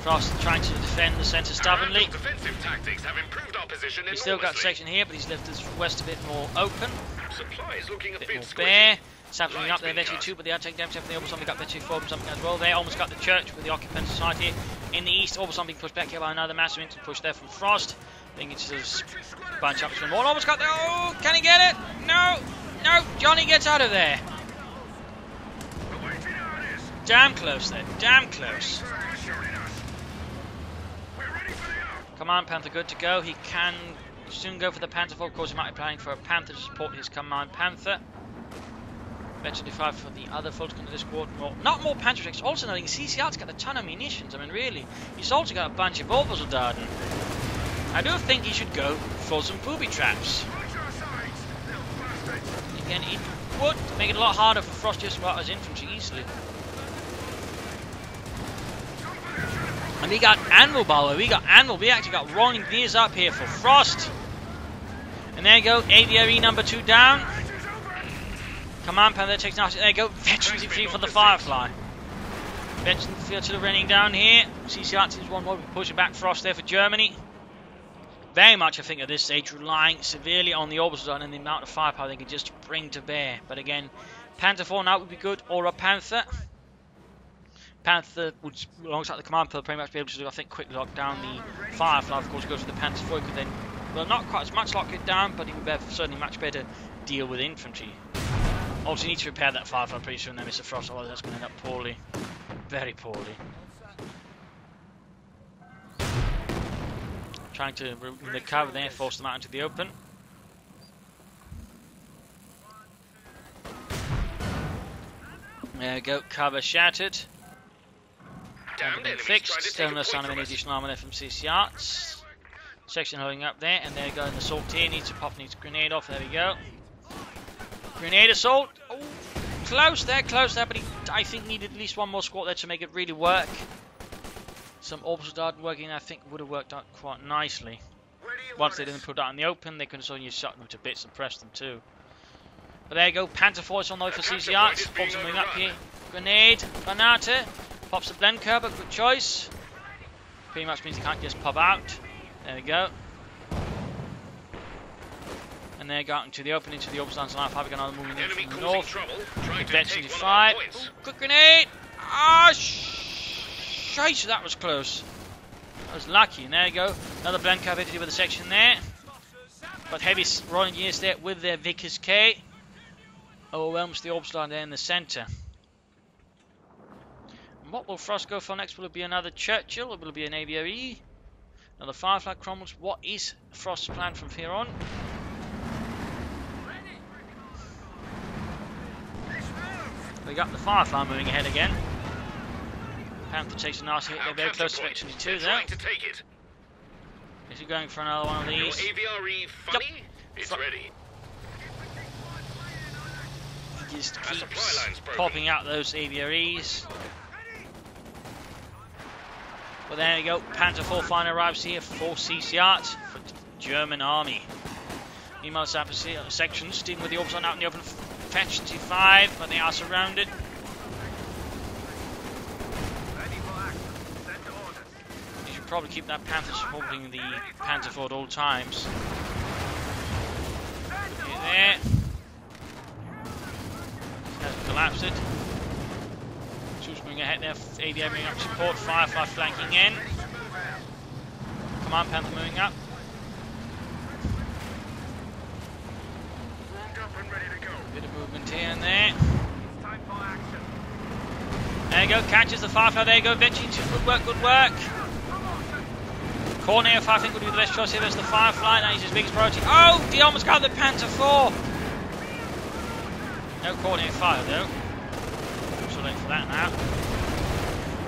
Frost trying to defend the centre stubbornly.
Our defensive tactics have improved our position
He's still got a
enormously.
section here, but he's left his west a bit more open.
Supply is looking a
Bit
bit
more
squishy.
bare. Sampling
Line's
up there,
been
Veteran
cut.
2, but they are taking damage from the Orbison. We got Veteran 4 and something as well. They almost got the church with the Occupant Society in the east. Orbison being pushed back here by another massive instant push there from Frost. I think it's just bunch up some more. Almost got there. Oh, can he get it? No, no, Johnny gets out of there. Damn close there, damn close. Command Panther good to go. He can soon go for the Panther 4. Of course, he might be planning for a Panther to support his Command Panther. Veteran 5 for the other folks into this squad. Not more Panther tracks. Also, nothing. CCR's got a ton of munitions. I mean, really. He's also got a bunch of Orbison. I do think he should go for some booby traps. Again, it would make it a lot harder for Frost just about his infantry easily. And we got Anvil, by the way. We got Anvil. We actually got rolling gears up here for Frost. And there you go. AVRE number 2 down. Command Panther takes now. There you go. Veteran 3 for the Firefly. Veteran field still running down here. CCR teams 1 more. Pushing back Frost there for Germany. Very much, I think, at this stage, relying severely on the Orbison and the amount of firepower they can just bring to bear. But again, Panther 4 now would be good, or a Panther. Panther would, alongside the Command Panther, pretty much be able to, I think, quickly lock down the Firefly. Of course, goes for the Panther 4. He could then, well, not quite as much lock it down, but he would have certainly much better deal with infantry. Also, you need to repair that Firefly pretty soon, then, Mr. Frost, otherwise that's going to end up poorly. Very poorly. Trying to remove the cover there, force them out into the open. There we go, cover shattered.
Damned enemies
Fixed,
trying to
still
take
no
a
sign
point
of
from
any
us.
additional armor there from CCRs. Section holding up there, and there you go, and the assault here needs to pop, needs a grenade off, there we go. Grenade assault, oh, close there, but he, I think, needed at least one more squad there to make it really work. Some orbs started working, I think would have worked out quite nicely. Once they didn't put out in the open, they could have only shot them to bits and press them too. But there you go, Panther 4 is on the way for CCRs. Pops something up here. Grenade, Granate, pops the blend curve, a good choice. Pretty much means he can't just pop out. There we go. And there, got into the open, into the open stance line. Probably got another moving in
Enemy
from the
causing
north.
trouble, trying to
Veteran
take one of our
5.
points.
Ooh, good grenade! Ah, shite, that was close. I was lucky, and there you go. Another blend curve with a section there. But heavy rolling gears there with their Vickers K. Overwhelms the Orbstar there in the centre. And what will Frost go for next? Will it be another Churchill, or will it be an AVRE? Another Firefly Cromwells? What is Frost's plan from here on? We got the Firefly moving ahead again. Panther takes a nasty hit. They're very close to Veteran 2 there.
To take it.
Is he going for another one of
Your
these?
AVRE funny? It's ready.
He just
Our supply
keeps
line's broken.
popping out those AVREs. Well, there you go. Panther 4 finally arrives here for CCarts for the German army. Meanwhile, sections dealing with the Orbison out in the open. Veteran 5, but they are surrounded. You should probably keep that Panther supporting the Panther 4 at all times. Okay, there. Hasn't collapsed it. Troops moving ahead there. AVA moving up support. Firefly flanking in. Command Panther moving up. Bit of movement here and there. There you go, catches the Firefly, there you go, Veteran 2, good work, good work. Corneo 5 I think would be the best choice here, there's the Firefly, that is his biggest priority. Oh, he almost got the Panther 4. No Corneo 5 though. So late for that now.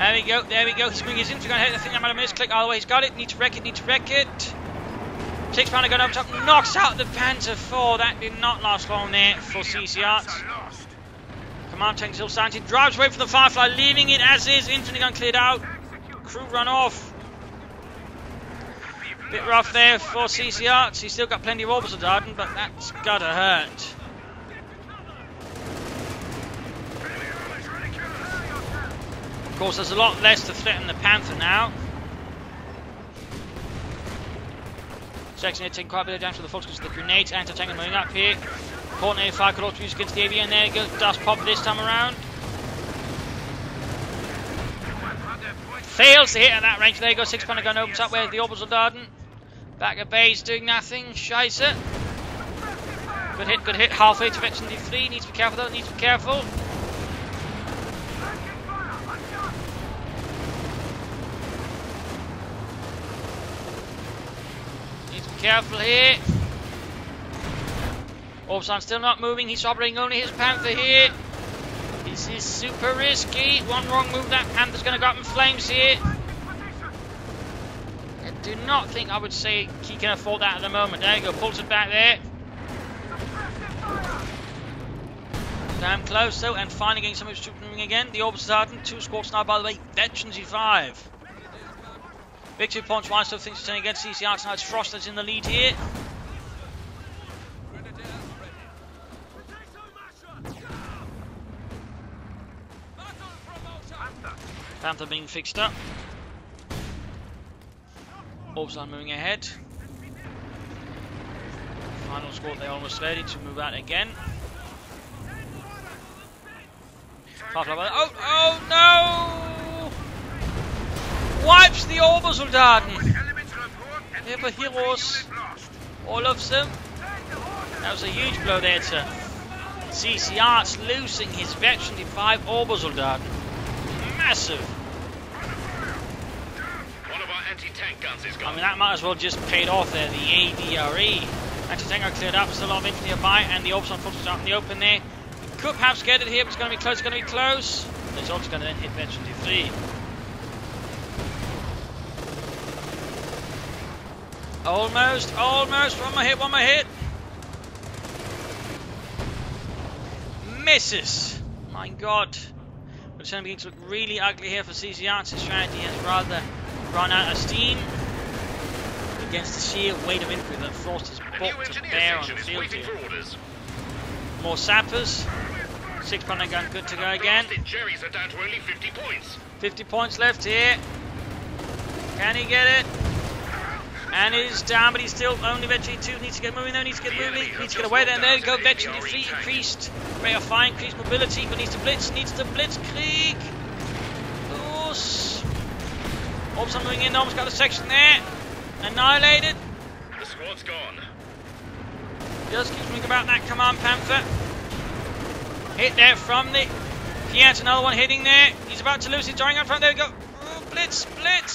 There we go, there we go. He's moving his infantry gun ahead. I think I might have misclicked all the way. He's got it. Need to wreck it, need to wreck it. 6-pounder gun up top. Knocks out the Panzer IV. That did not last long there for CCarts. Command tank still standing. Drives away from the Firefly, leaving it as is. Infantry gun cleared out. Crew run off. Bit rough there for CCarts. He's still got plenty of orbital Darden, but that's gotta hurt. Of course, there's a lot less to threaten the Panther now. Section here taking quite a bit of damage to the folks because of the grenades. Anti-tank moving up here. Coordinated fire could also use against the AV, and there you go. Dust pop this time around. Fails to hit at that range. There you go. 6-pounder gun opens up where the orbital Darden. Back at base doing nothing. Scheisse. Good hit, good hit. Halfway to Veteran D3. Needs to be careful though. Needs to be careful. Careful here. Orbsan still not moving. He's operating only his Panther here. This is super risky. One wrong move, that Panther's going to go up in flames here. I do not think I would say he can afford that at the moment. There you go. Pulls it back there. Damn close though. And finally getting some of his troops moving again. The Orbital Sergeant. 2 squads now, by the way. Veterans E5. Victory points wise, so things are turning against CCarts. Now it's Frost that's in the lead here. Panther being fixed up. Orbsan moving ahead. Final squad, they're almost ready to move out again. Oh no! Wipes the orbital Darden. Ever heroes, all of them. That was a huge blow there to CCarts, losing his Veteran D5 orbital Darden. Massive.
One of our anti-tank guns is gone.
I mean, that might as well just paid off there. The ADRE. Anti-tank are cleared up. Still a lot of infantry nearby, and the orbital forces out in the open there. Could perhaps get it here, but it's going to be close. It's going to be close. It's also going to then hit Veteran D3. Almost, almost. One more hit, one more hit. Misses. My God. It's going to begin to look really ugly here for CCarts. His strategy has rather run out of steam against the sheer weight of infantry that Frost has brought to bear on the field here. More sappers. 6-pounder gun good to go again.
Jerry's are down to only 50 points.
50 points left here. Can he get it? And he's down, but he's still only Veteran 2. Needs to get moving though, needs to get moving. Needs to get away there, and there we go. Veteran D3 increased rate of fire, increased mobility, but needs to blitz, Krieg. Loose. Orbsan moving in, almost got a section there. Annihilated.
The squad's gone.
Just keeps moving about that command Panther. Hit there from the Fiat, another one hitting there. He's about to lose it, drawing out front. There we go. Oh, blitz,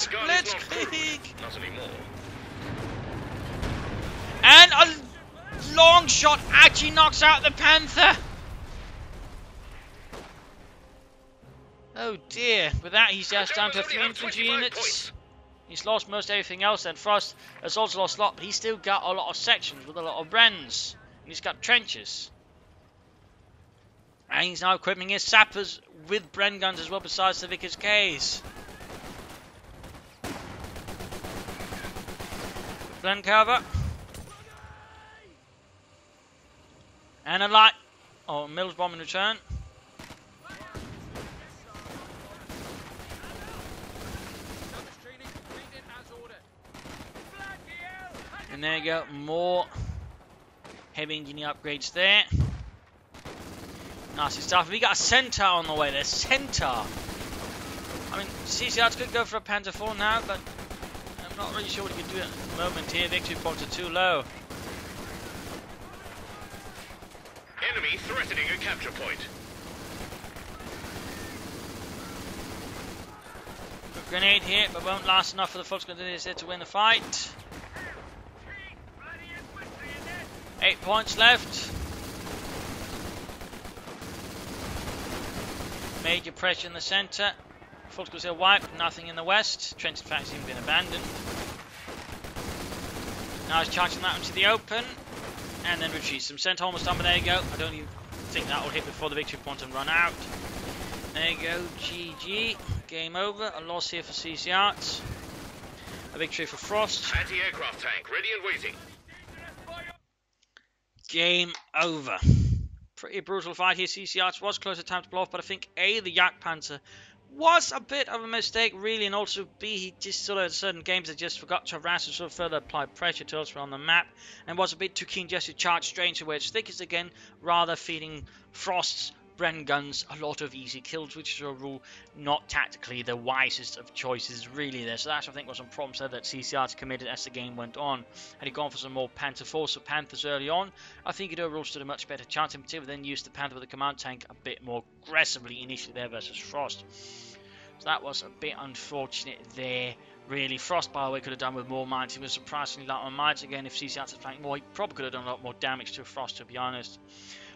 Krieg.
Not anymore.
And a long shot actually knocks out the Panther. Oh dear. With that, he's just down to a few infantry units. He's lost most everything else, and Frost has also lost a lot, but he's still got a lot of sections with a lot of Brens. And he's got trenches. And he's now equipping his sappers with Bren guns as well, besides the Vickers Ks. Bren cover. And a light. Oh, Mills bomb in return. And there you go, more heavy engineer upgrades there. Nasty stuff. We got a Centaur on the way there. Centaur. I mean, CCarts could go for a Panzer IV now, but I'm not really sure what he can do at the moment here. Victory points are too low.
Enemy threatening a capture point.
A grenade here, but won't last enough for the folks going to do this here to win the fight. 8 points left. Major pressure in the centre. Falls Hill wipe, nothing in the west. Trenton factory's even been abandoned. Now he's charging that into the open, and then retreats. Some sent almost done, but there you go. I don't even think that will hit before the victory point and run out. There you go, GG. Game over. A loss here for CCarts. A victory for Frost.
Anti-aircraft tank ready and waiting.
Game over. Pretty brutal fight here. CCarts was close at time to blow off, but I think A, the Yak Panther was a bit of a mistake, really, and also B, he just sort of certain games that just forgot to harass and sort of further apply pressure to elsewhere on the map, and was a bit too keen just to charge straight into where its thick is again, rather feeding Frost's Bren guns a lot of easy kills, which is a rule not tactically the wisest of choices really there. So that I think was some problems there that CCarts committed as the game went on. Had he gone for some more Panther Force or Panthers early on, I think he'd overall stood a much better chance, in particular then used the Panther with the command tank a bit more aggressively initially there versus Frost. So that was a bit unfortunate there. Really, Frost, by the way, could have done with more mines. He was surprisingly light on mines. Again, if CCarts had flanked more, he probably could have done a lot more damage to Frost, to be honest.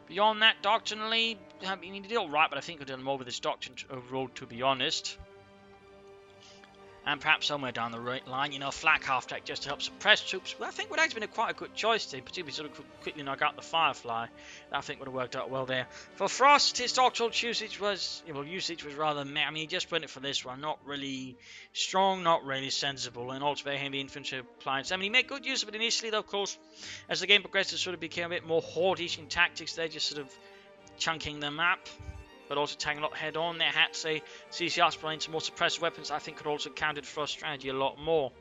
Beyond that, doctrinally, I mean, he did all right, but I think he could have done more with his doctrine overall, to be honest. And perhaps somewhere down the right line, you know, flak half-track just to help suppress troops. Well, I think would have been quite a good choice to, particularly sort of quickly knock out the Firefly. That I think would have worked out well there. For Frost, his doctrinal usage was, well, rather meh. I mean, he just went it for this one. Not really strong, not really sensible, and also very heavy infantry appliance. I mean, he made good use of it initially, though, of course. As the game progressed, it sort of became a bit more horde-ish in tactics. They're just sort of chunking the map, but also tagging a lot head on. Their hat say CCRs playing some more suppressive weapons, I think could also counted Frost's strategy a lot more.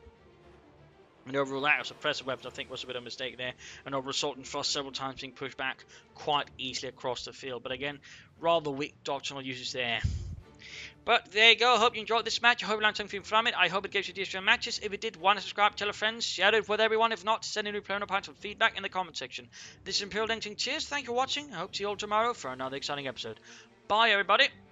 And overall, that of suppressive weapons I think was a bit of a mistake there. And over Assault and Frost several times being pushed back quite easily across the field. But again, rather weak doctrinal usage there. But there you go. I hope you enjoyed this match. I hope you learned something from it. I hope it gives you additional matches. If it did, want to subscribe, tell a friend, share it with everyone. If not, send a new player and feedback in the comment section. This is Imperial Engine. Cheers. Thank you for watching. I hope to see you all tomorrow for another exciting episode. Bye, everybody.